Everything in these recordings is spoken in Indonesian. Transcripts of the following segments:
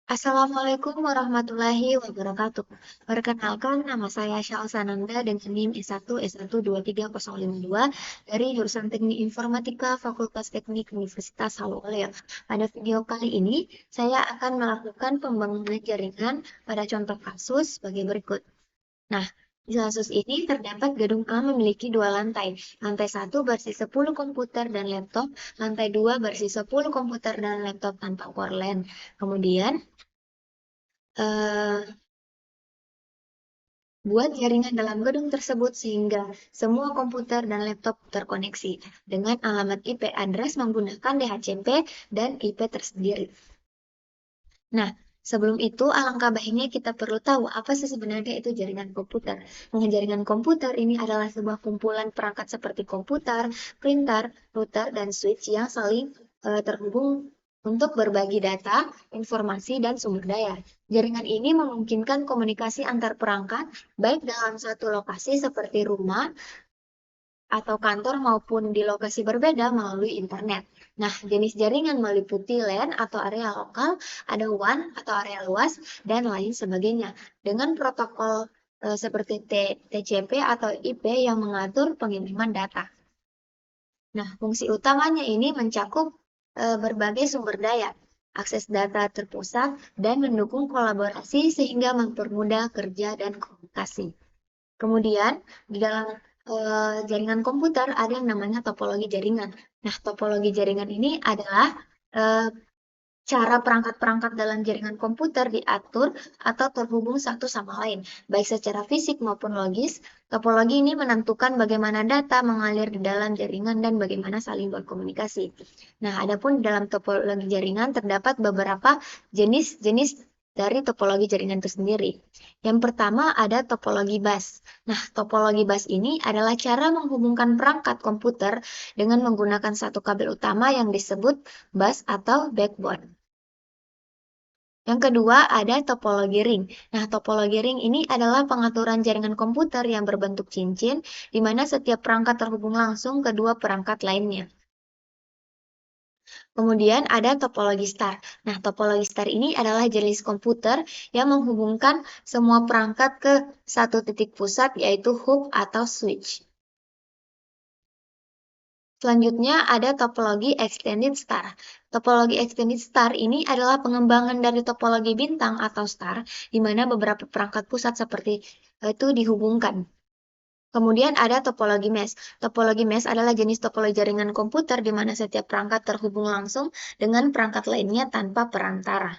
Assalamualaikum warahmatullahi wabarakatuh. Perkenalkan, nama saya Syal Sananda dengan NIM S1 S12302 dari jurusan Teknik Informatika Fakultas Teknik Universitas Haluoleo. Pada video kali ini, saya akan melakukan pembangunan jaringan pada contoh kasus sebagai berikut. Nah, di kasus ini terdapat gedung A memiliki dua lantai. Lantai 1 berisi 10 komputer dan laptop, lantai 2 berisi 10 komputer dan laptop tanpa power LAN. Kemudian, eh, buat jaringan dalam gedung tersebut sehingga semua komputer dan laptop terkoneksi dengan alamat IP address menggunakan DHCP dan IP tersendiri. Nah, sebelum itu alangkah baiknya kita perlu tahu apa sih sebenarnya itu jaringan komputer. Nah, jaringan komputer ini adalah sebuah kumpulan perangkat seperti komputer, printer, router, dan switch yang saling terhubung untuk berbagi data, informasi, dan sumber daya. Jaringan ini memungkinkan komunikasi antar perangkat, baik dalam satu lokasi seperti rumah, atau kantor maupun di lokasi berbeda melalui internet. Nah, jenis jaringan meliputi LAN atau area lokal, ada WAN atau area luas, dan lain sebagainya. Dengan protokol seperti TCP atau IP yang mengatur pengiriman data. Nah, fungsi utamanya ini mencakup berbagai sumber daya, akses data terpusat, dan mendukung kolaborasi sehingga mempermudah kerja dan komunikasi. Kemudian, di dalam jaringan komputer ada yang namanya topologi jaringan. Nah, topologi jaringan ini adalah eh, cara perangkat-perangkat dalam jaringan komputer diatur atau terhubung satu sama lain, baik secara fisik maupun logis. Topologi ini menentukan bagaimana data mengalir di dalam jaringan dan bagaimana saling berkomunikasi. Nah, adapun dalam topologi jaringan terdapat beberapa jenis-jenis dari topologi jaringan itu sendiri. Yang pertama ada topologi bus. Nah, topologi bus ini adalah cara menghubungkan perangkat komputer dengan menggunakan satu kabel utama yang disebut bus atau backbone. Yang kedua ada topologi ring. Nah, topologi ring ini adalah pengaturan jaringan komputer yang berbentuk cincin, di mana setiap perangkat terhubung langsung ke dua perangkat lainnya. Kemudian ada topologi star. Nah, topologi star ini adalah jenis komputer yang menghubungkan semua perangkat ke satu titik pusat, yaitu hub atau switch. Selanjutnya ada topologi extended star. Topologi extended star ini adalah pengembangan dari topologi bintang atau star, di mana beberapa perangkat pusat seperti itu dihubungkan. Kemudian ada topologi mesh. Topologi mesh adalah jenis topologi jaringan komputer di mana setiap perangkat terhubung langsung dengan perangkat lainnya tanpa perantara.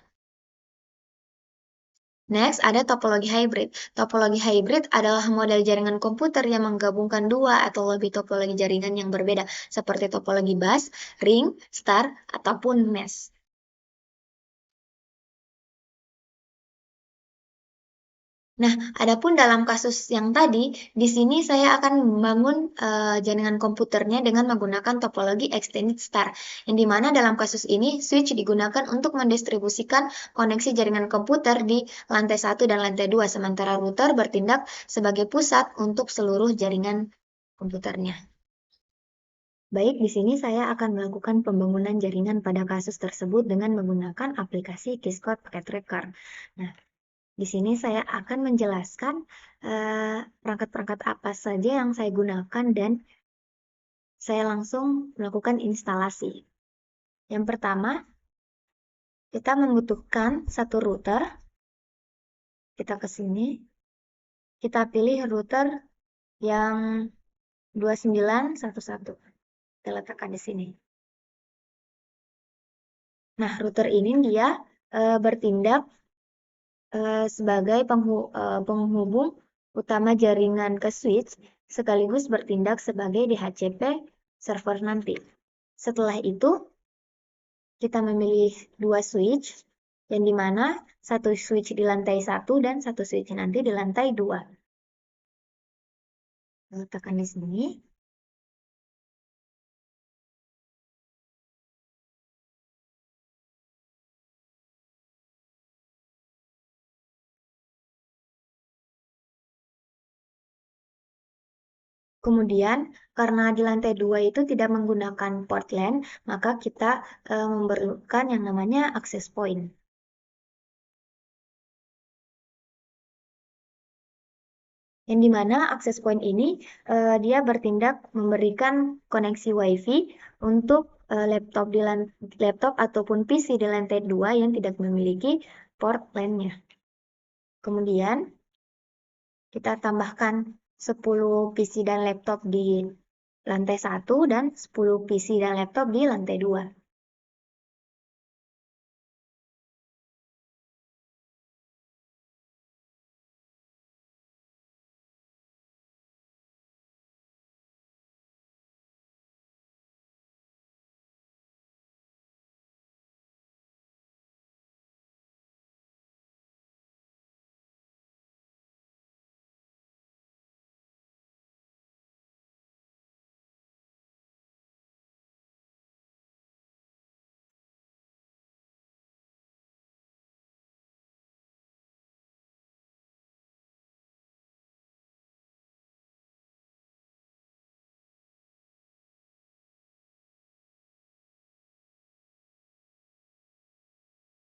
Next, ada topologi hybrid. Topologi hybrid adalah model jaringan komputer yang menggabungkan dua atau lebih topologi jaringan yang berbeda, seperti topologi bus, ring, star, ataupun mesh. Nah, adapun dalam kasus yang tadi, di sini saya akan membangun jaringan komputernya dengan menggunakan topologi extended star, yang dimana dalam kasus ini switch digunakan untuk mendistribusikan koneksi jaringan komputer di lantai 1 dan lantai 2, sementara router bertindak sebagai pusat untuk seluruh jaringan komputernya. Baik, di sini saya akan melakukan pembangunan jaringan pada kasus tersebut dengan menggunakan aplikasi Qiskot Packet Tracker. Nah, di sini saya akan menjelaskan perangkat-perangkat apa saja yang saya gunakan dan saya langsung melakukan instalasi. Yang pertama, kita membutuhkan satu router. Kita ke sini, kita pilih router yang 2911. Kita letakkan di sini. Nah, router ini dia bertindak sebagai penghubung utama jaringan ke switch, sekaligus bertindak sebagai DHCP server nanti. Setelah itu, kita memilih dua switch, yang dimana satu switch di lantai 1 dan satu switch nanti di lantai 2. Letakkan di sini. Kemudian, karena di lantai 2 itu tidak menggunakan port LAN, maka kita memerlukan yang namanya access point. yang dimana akses point ini dia bertindak memberikan koneksi WiFi untuk laptop ataupun PC di lantai 2 yang tidak memiliki port LAN-nya. Kemudian kita tambahkan 10 PC dan laptop di lantai 1 dan 10 PC dan laptop di lantai 2.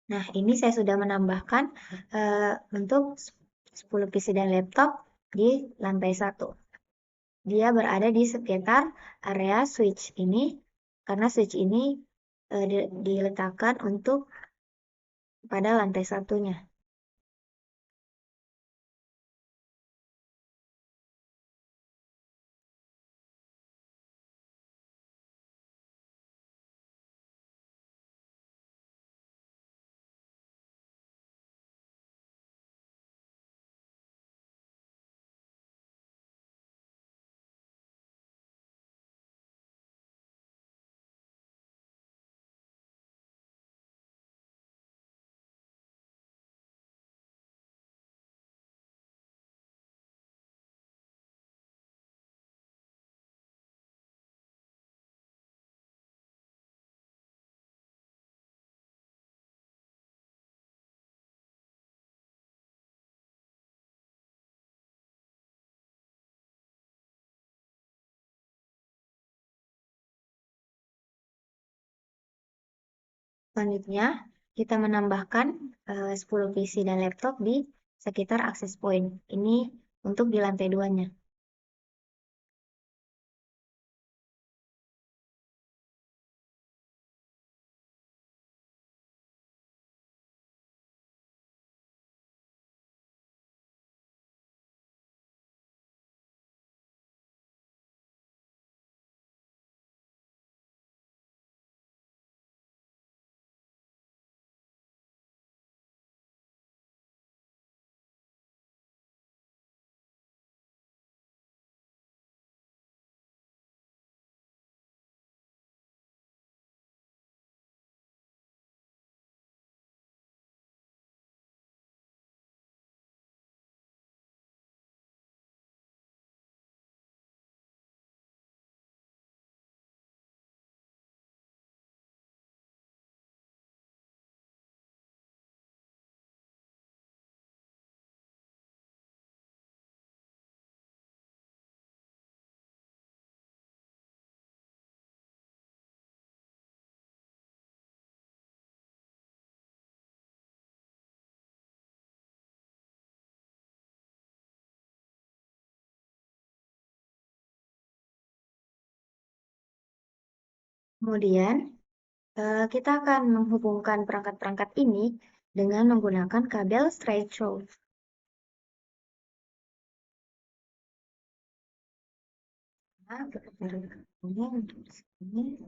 Nah, ini saya sudah menambahkan untuk 10 PC dan laptop di lantai 1. Dia berada di sekitar area switch ini, karena switch ini diletakkan untuk pada lantai satunya. Selanjutnya, kita menambahkan 10 PC dan laptop di sekitar access point. Ini untuk di lantai 2-nya. Kemudian, kita akan menghubungkan perangkat-perangkat ini dengan menggunakan kabel straight through. Nah, kita taruh kabelnya untuk sini.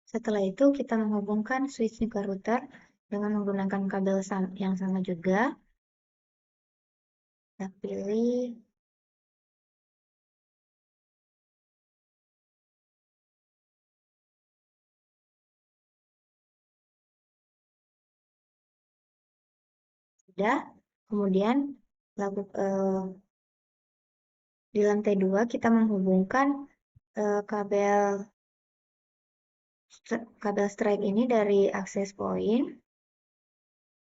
Setelah itu kita menghubungkan switch ke router dengan menggunakan kabel yang sama juga. Kita pilih sudah. Kemudian di lantai 2 kita menghubungkan kabel stripe ini dari access point,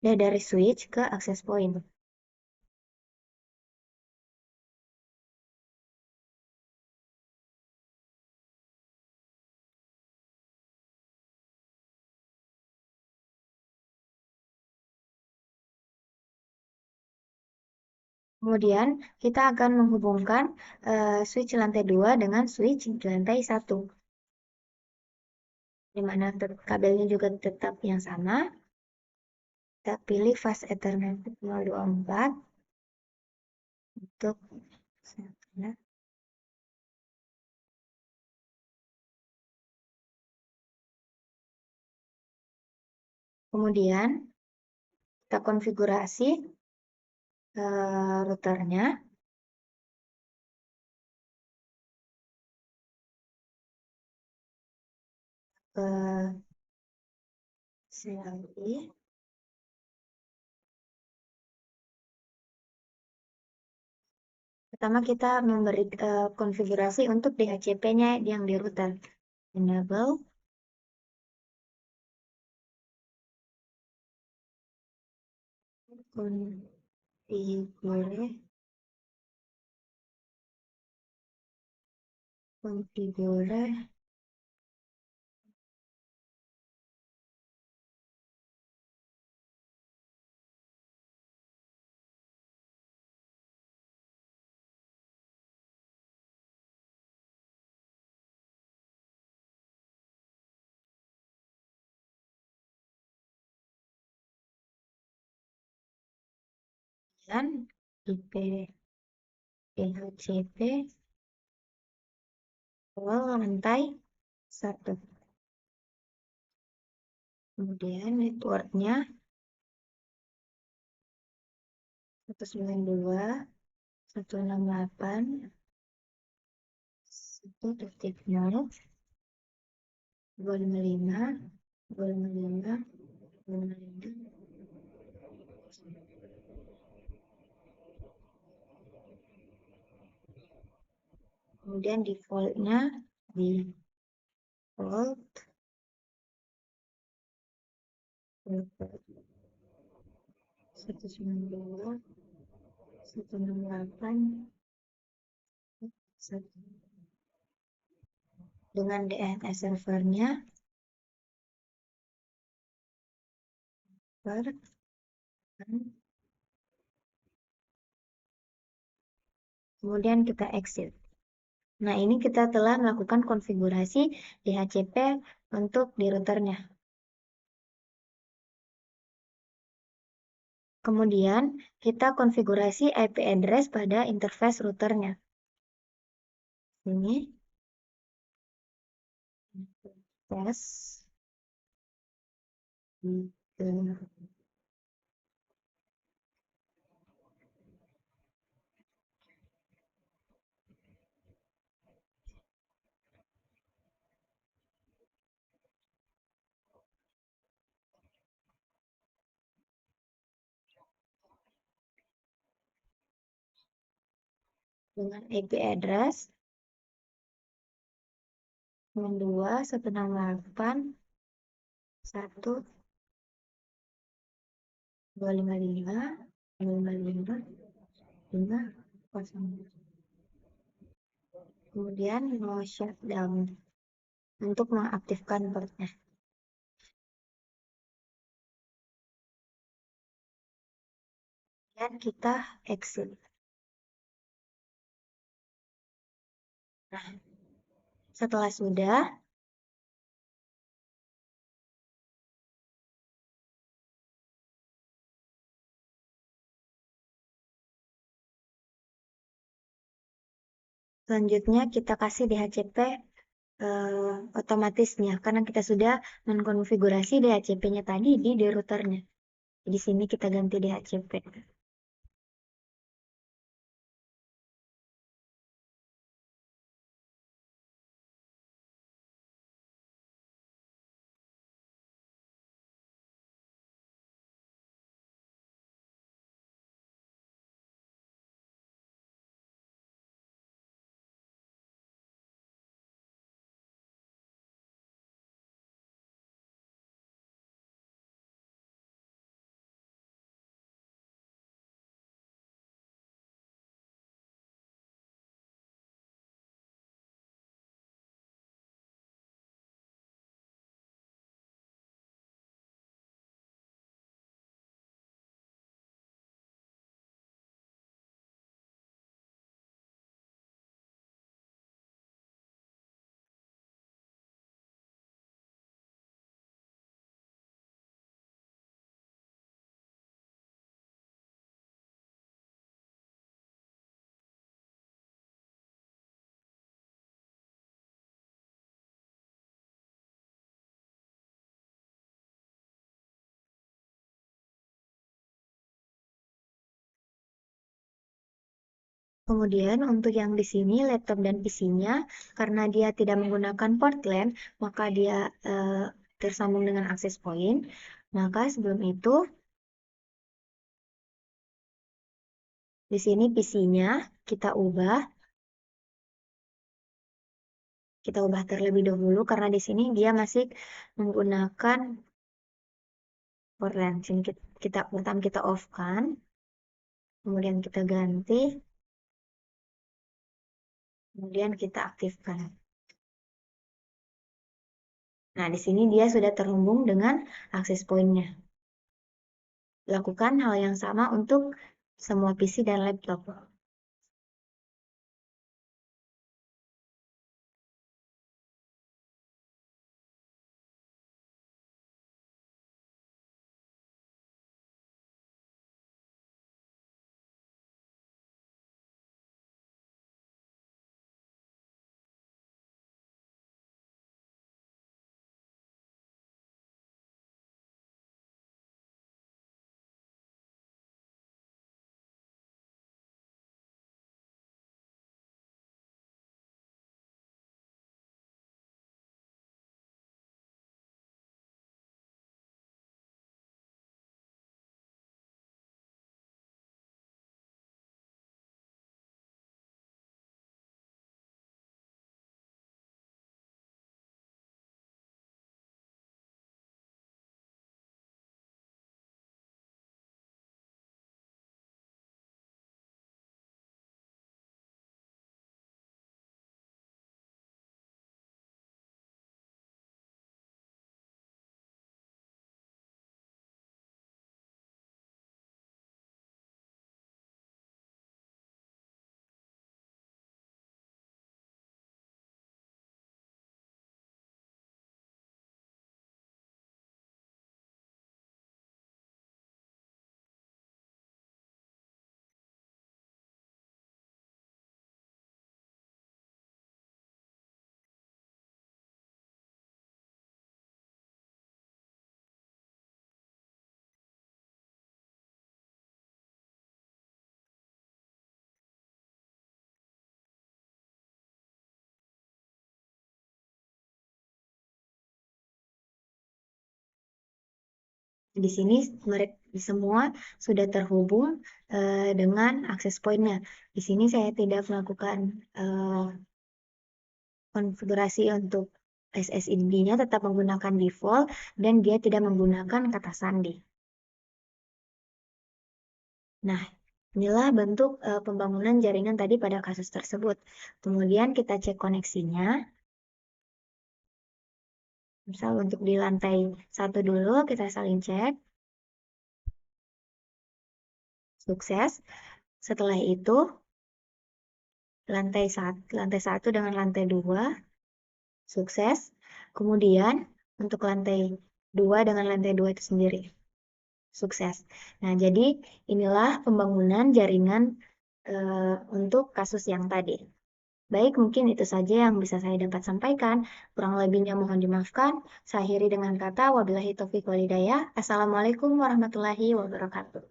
dari switch ke access point. Kemudian kita akan menghubungkan switch lantai 2 dengan switch di lantai 1. Di mana kabelnya juga tetap yang sama. Kita pilih fast Ethernet 024 untuk kemudian kita konfigurasi routernya. CLI. Pertama kita memberi konfigurasi untuk DHCP-nya yang di router. Enable konfigure dan IP DHCP lantai 1. Kemudian networknya 192, 168, 1.0, 255, 255, 255. Kemudian defaultnya default 192, 168, dengan DNS servernya kemudian kita exit. Nah, ini kita telah melakukan konfigurasi DHCP untuk di routernya. Kemudian kita konfigurasi IP address pada interface routernya. Ini tes dengan IP address 92.168 1 255 255 5 kemudian mau shutdown untuk mengaktifkan portnya. Dan kita exit. Nah, setelah sudah, selanjutnya kita kasih DHCP otomatisnya karena kita sudah mengkonfigurasi DHCP-nya tadi di routernya. Di sini kita ganti DHCP. Kemudian untuk yang di sini laptop dan PC-nya, karena dia tidak menggunakan port LAN, maka dia tersambung dengan access point. Maka sebelum itu, di sini PC-nya kita ubah terlebih dahulu karena di sini dia masih menggunakan port LAN. Sini pertama kita off-kan, kemudian kita ganti, kemudian kita aktifkan. Nah, di sini dia sudah terhubung dengan access point-nya. Lakukan hal yang sama untuk semua PC dan laptop. Di sini mereka semua sudah terhubung dengan access point-nya. Di sini saya tidak melakukan konfigurasi untuk SSID-nya, tetap menggunakan default dan dia tidak menggunakan kata sandi. Nah, inilah bentuk pembangunan jaringan tadi pada kasus tersebut. Kemudian kita cek koneksinya. Misal untuk di lantai 1 dulu, kita saling cek. Sukses. Setelah itu, lantai 1 dengan lantai 2, sukses. Kemudian, untuk lantai 2 dengan lantai 2 itu sendiri, sukses. Nah, jadi inilah pembangunan jaringan untuk kasus yang tadi. Baik, mungkin itu saja yang bisa saya dapat sampaikan. Kurang lebihnya mohon dimaafkan. Saya akhiri dengan kata wabillahi taufiq walhidayah. Assalamualaikum warahmatullahi wabarakatuh.